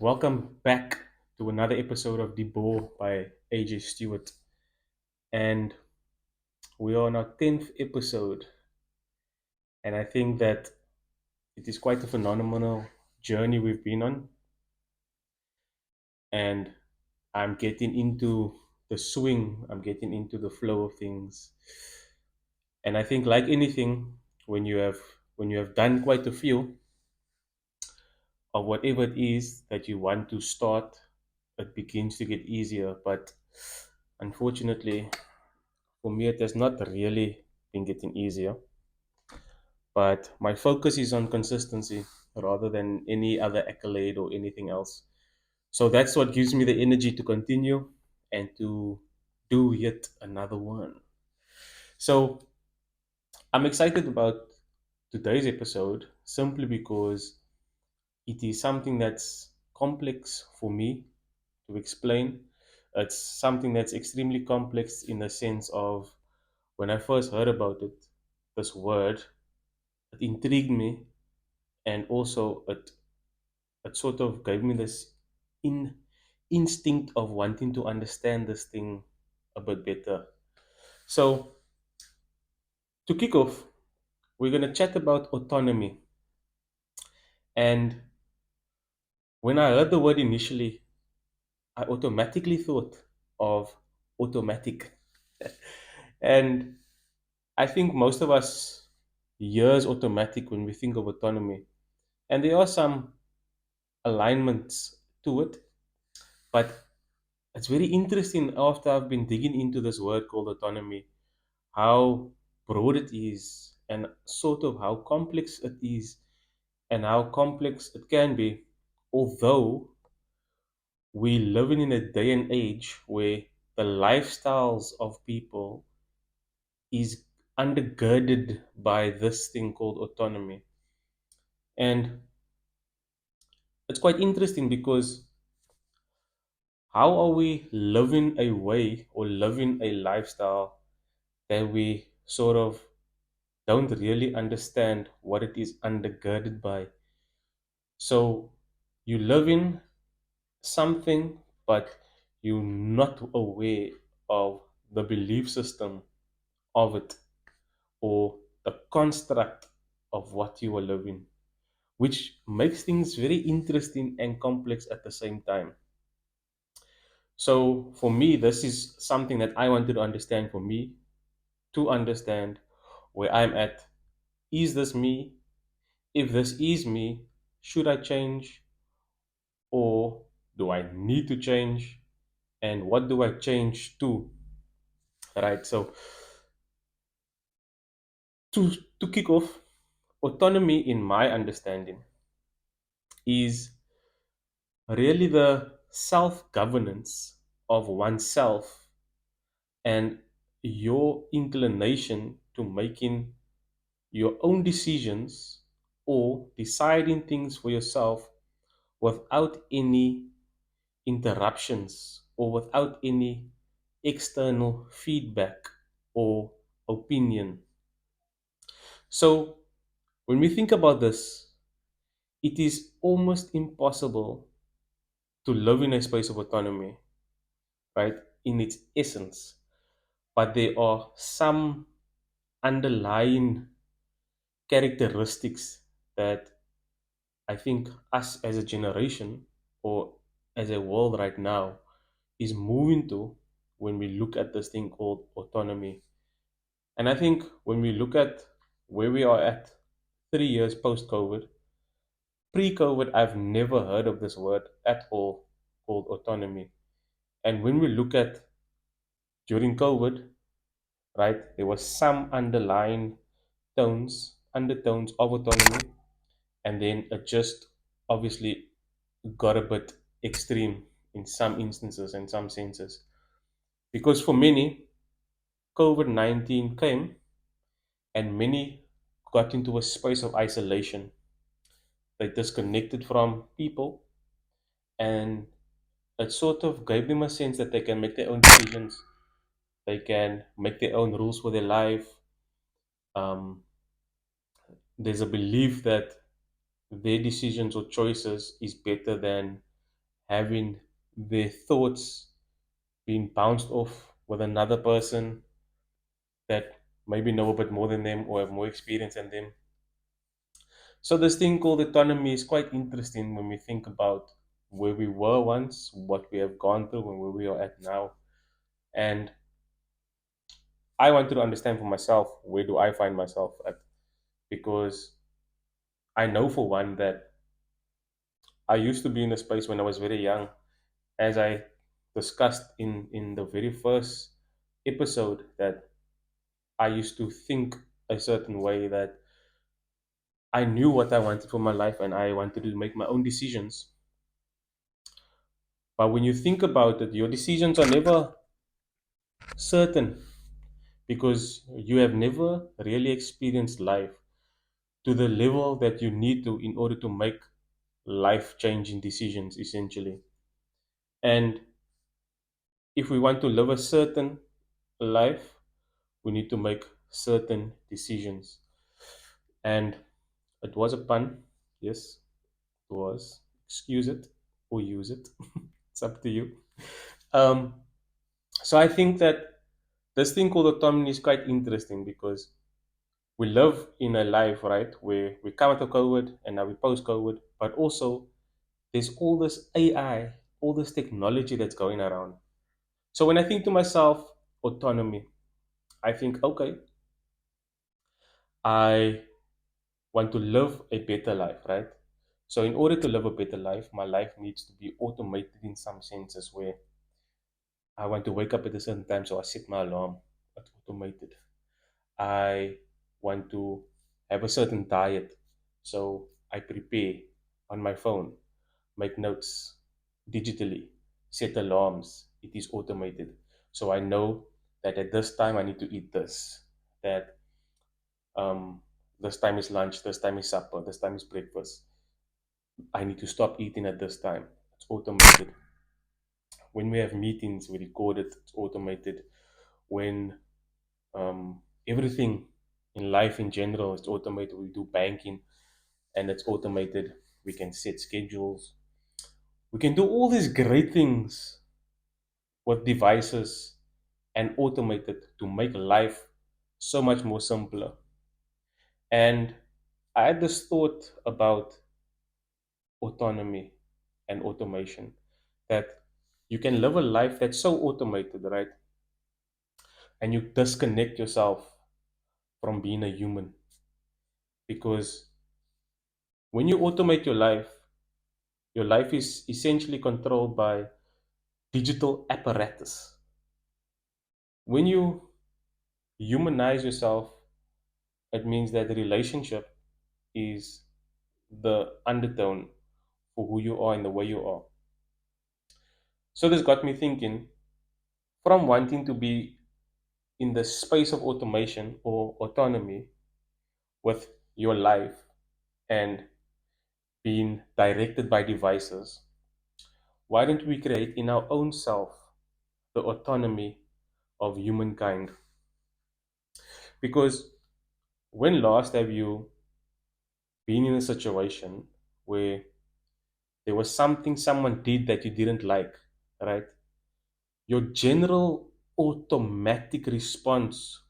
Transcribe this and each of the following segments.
Welcome back to another episode of Dee-Boor by AJ Stewart. And we are on our 10th episode. And I think that it is quite a phenomenal journey we've been on. And I'm getting into the swing, I'm getting into the flow of things. And I think like anything, when you have when you have done quite a few of whatever it is that you want to start, it begins to get easier. But unfortunately, for me, it has not really been getting easier, but my focus is on consistency rather than any other accolade or anything else. So that's what gives me the energy to continue and to do yet another one. So I'm excited about today's episode simply because it is something that's complex for me to explain. It's something that's extremely complex in the sense of when I first heard about it, this word, it intrigued me, and also it sort of gave me this in instinct of wanting to understand this thing a bit better. So to kick off, we're going to chat about autonomy. And when I heard the word initially, I automatically thought of automatic. And I think most of us hears automatic when we think of autonomy. And there are some alignments to it, but it's very interesting after I've been digging into this word called autonomy, how broad it is and sort of how complex it is and how complex it can be. Although we live in a day and age where the lifestyles of people is undergirded by this thing called autonomy. And it's quite interesting because how are we living a way or living a lifestyle that we sort of don't really understand what it is undergirded by? So you live in something, but you're not aware of the belief system of it or the construct of what you are living, which makes things very interesting and complex at the same time. So for me, this is something that I wanted to understand for me to understand where I'm at. Is this me? If this is me, should I change or do I need to change? And what do I change to? Right. So to kick off, autonomy in my understanding is really the self-governance of oneself and your inclination to making your own decisions or deciding things for yourself without any interruptions or without any external feedback or opinion. So, when we think about this, it is almost impossible to live in a space of autonomy, right, in its essence. But there are some underlying characteristics that I think us as a generation or as a world right now is moving to when we look at this thing called autonomy. And I think when we look at where we are at 3 years post COVID, pre COVID, I've never heard of this word at all called autonomy. And when we look at during COVID, right, there was some underlying undertones of autonomy, and then it just obviously got a bit extreme in some instances and some senses. Because for many, COVID 19 came and many got into a space of isolation. They disconnected from people, and it sort of gave them a sense that they can make their own decisions, they can make their own rules for their life. Um, there's a belief that their decisions or choices is better than having their thoughts being bounced off with another person that maybe know a bit more than them or have more experience than them. So this thing called autonomy is quite interesting when we think about where we were once, what we have gone through, and where we are at now. And I wanted to understand for myself, where do I find myself at? Because I know for one that I used to be in a space when I was very young, as I discussed in the very first episode, that I used to think a certain way, that I knew what I wanted for my life and I wanted to make my own decisions. But when you think about it, your decisions are never certain because you have never really experienced life to the level that you need to in order to make life changing decisions, essentially. And if we want to live a certain life, we need to make certain decisions. And it was a pun. Yes, it was. Excuse it or use it. It's up to you. Um, so I think that this thing called autonomy is quite interesting because we live in a life, right, where we come out of COVID and now we post COVID, but also there's all this AI, all this technology that's going around. So when I think to myself, autonomy, I think, okay, I want to live a better life, right? So in order to live a better life, my life needs to be automated in some senses where I want to wake up at a certain time, so I set my alarm. It's automated. I want to have a certain diet, so I prepare on my phone, make notes digitally, set alarms. It is automated. So I know that at this time I need to eat this, that um, this time is lunch, this time is supper, this time is breakfast. I need to stop eating at this time. It's automated. When we have meetings, we record it, it's automated. When everything in life in general is automated, we do banking and it's automated. We can set schedules. We can do all these great things with devices and automate it to make life so much more simpler. And I had this thought about autonomy and automation, that you can live a life that's so automated, right? And you disconnect yourself from being a human because when you automate your life is essentially controlled by digital apparatus. When you humanize yourself, it means that the relationship is the undertone for who you are and the way you are. So this got me thinking, from wanting to be in the space of automation or autonomy with your life and being directed by devices, why don't we create in our own self the autonomy of humankind? Because when last have you been in a situation where there was something someone did that you didn't like, right? Your general automatic response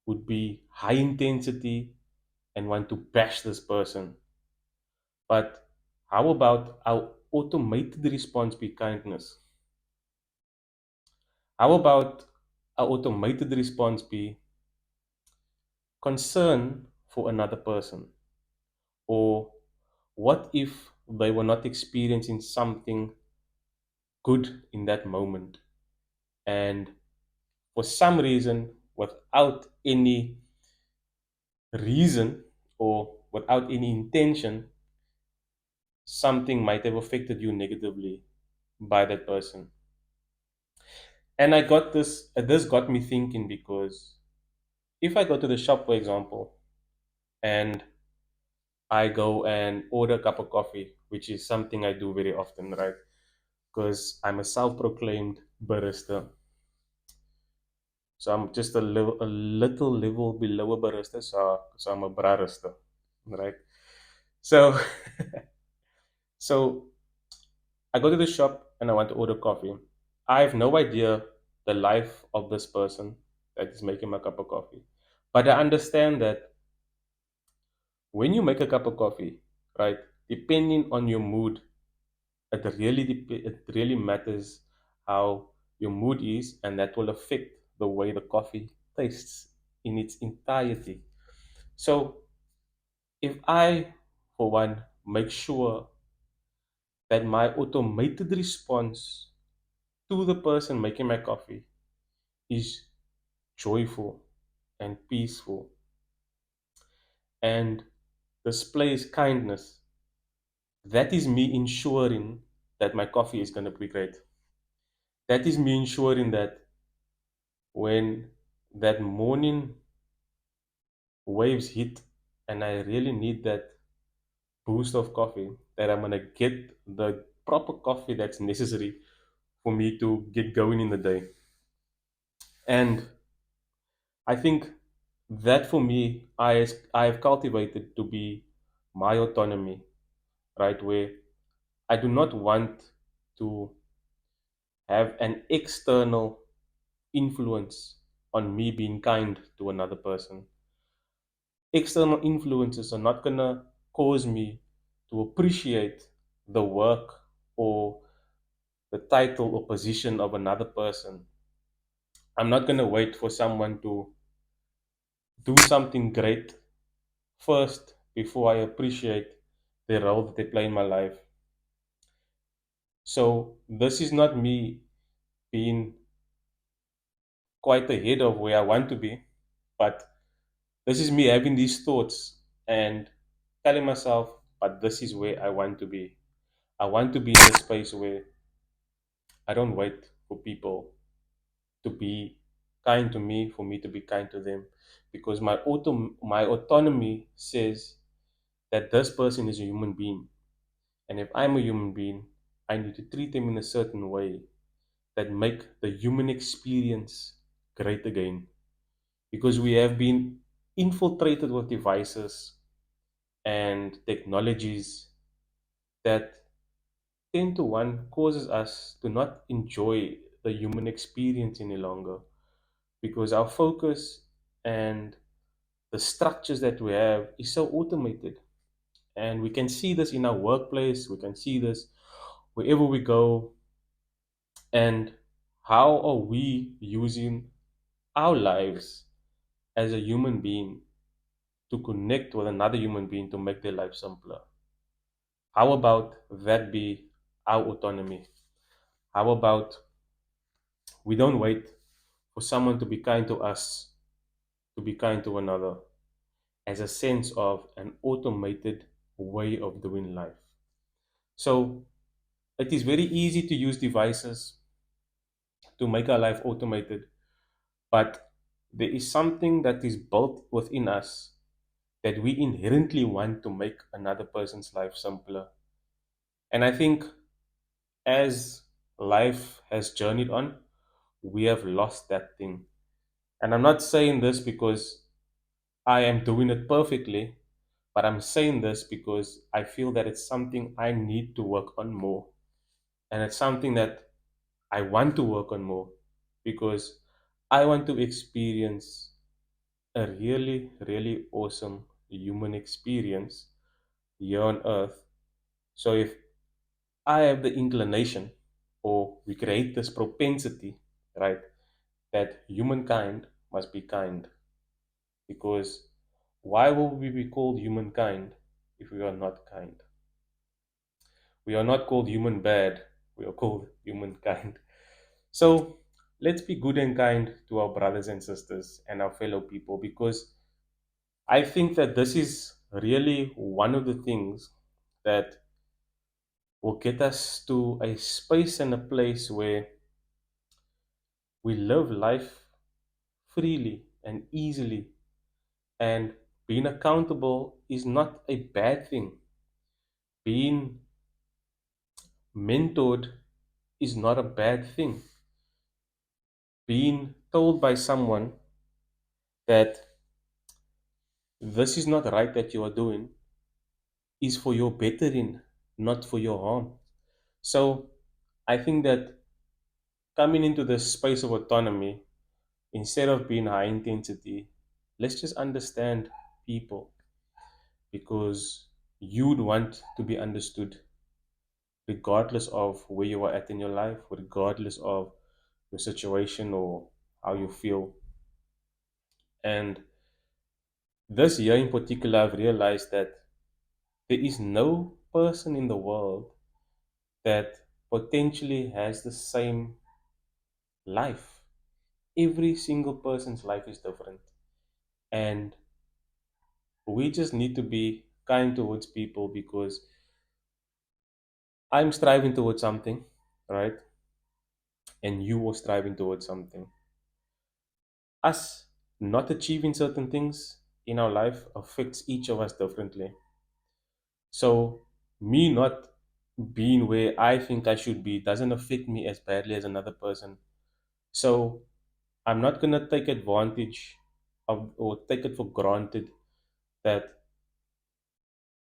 would be high intensity and want to bash this person. But how about our automated response be kindness? How about our automated response be concern for another person? Or what if they were not experiencing something good in that moment? And for some reason, without any reason or without any intention, something might have affected you negatively by that person. And I got this got me thinking because if I go to the shop, for example, and I go and order a cup of coffee, which is something I do very often, right? Because I'm a self-proclaimed barista. So I'm just a little level below a barista, so I'm a barista, right? So, so I go to the shop and I want to order coffee. I have no idea the life of this person that is making my cup of coffee. But I understand that when you make a cup of coffee, right, depending on your mood, it really matters how your mood is, and that will affect the way the coffee tastes in its entirety. So if I, for one, make sure that my automated response to the person making my coffee is joyful and peaceful and displays kindness, that is me ensuring that my coffee is going to be great. That is me ensuring that when that morning waves hit and I really need that boost of coffee, that I'm going to get the proper coffee that's necessary for me to get going in the day. And I think that for me, I have cultivated to be my autonomy, right? Where I do not want to have an external influence on me being kind to another person. External influences are not going to cause me to appreciate the work or the title or position of another person. I'm not going to wait for someone to do something great first before I appreciate the role that they play in my life. So, this is not me being quite ahead of where I want to be, but this is me having these thoughts and telling myself, but this is where I want to be. I want to be in a space where I don't wait for people to be kind to me, for me to be kind to them, because my autonomy says that this person is a human being, and if I'm a human being, I need to treat them in a certain way that make the human experience great again, because we have been infiltrated with devices and technologies that 10 to 1 causes us to not enjoy the human experience any longer, because our focus and the structures that we have is so automated. And we can see this in our workplace, we can see this wherever we go. And how are we using our lives as a human being to connect with another human being to make their life simpler? How about that be our autonomy? How about we don't wait for someone to be kind to us to be kind to another, as a sense of an automated way of doing life? So it is very easy to use devices to make our life automated, but there is something that is built within us that we inherently want to make another person's life simpler. And I think as life has journeyed on, we have lost that thing. And I'm not saying this because I am doing it perfectly, but I'm saying this because I feel that it's something I need to work on more. And it's something that I want to work on more because I want to experience a really, really awesome human experience here on earth. So if I have the inclination, or we create this propensity, right, that humankind must be kind, because why will we be called humankind if we are not kind? We are not called human bad, we are called humankind. So let's be good and kind to our brothers and sisters and our fellow people, because I think that this is really one of the things that will get us to a space and a place where we live life freely and easily. And being accountable is not a bad thing. Being mentored is not a bad thing. Being told by someone that this is not right that you are doing is for your bettering, not for your harm. So I think that coming into the space of autonomy, instead of being high intensity, let's just understand people, because you'd want to be understood regardless of where you are at in your life, regardless of your situation or how you feel. And this year in particular, I've realized that there is no person in the world that potentially has the same life. Every single person's life is different. And we just need to be kind towards people, because I'm striving towards something, right? And you are striving towards something. Us not achieving certain things in our life affects each of us differently. So, me not being where I think I should be doesn't affect me as badly as another person. So, I'm not going to take advantage of or take it for granted that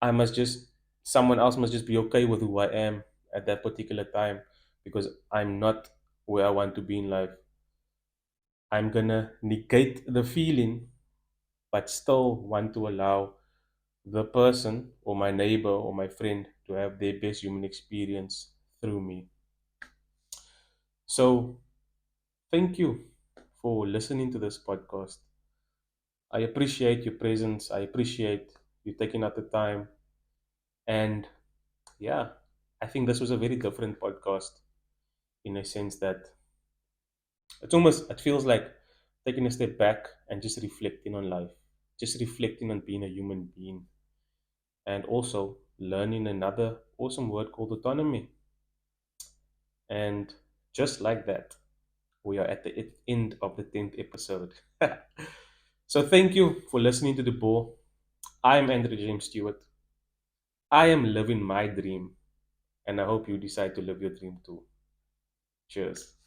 I must just, someone else must just be okay with who I am at that particular time, because I'm not where I want to be in life. I'm going to negate the feeling, but still want to allow the person or my neighbor or my friend to have their best human experience through me. So, thank you for listening to this podcast. I appreciate your presence. I appreciate you taking out the time. And yeah, I think this was a very different podcast, in a sense that it feels like taking a step back and just reflecting on life, just reflecting on being a human being, and also learning another awesome word called autonomy. And just like that, we are at the end of the 10th episode. So thank you for listening to the ball. I'm Andrew James Stewart. I am living my dream, and I hope you decide to live your dream too. Cheers.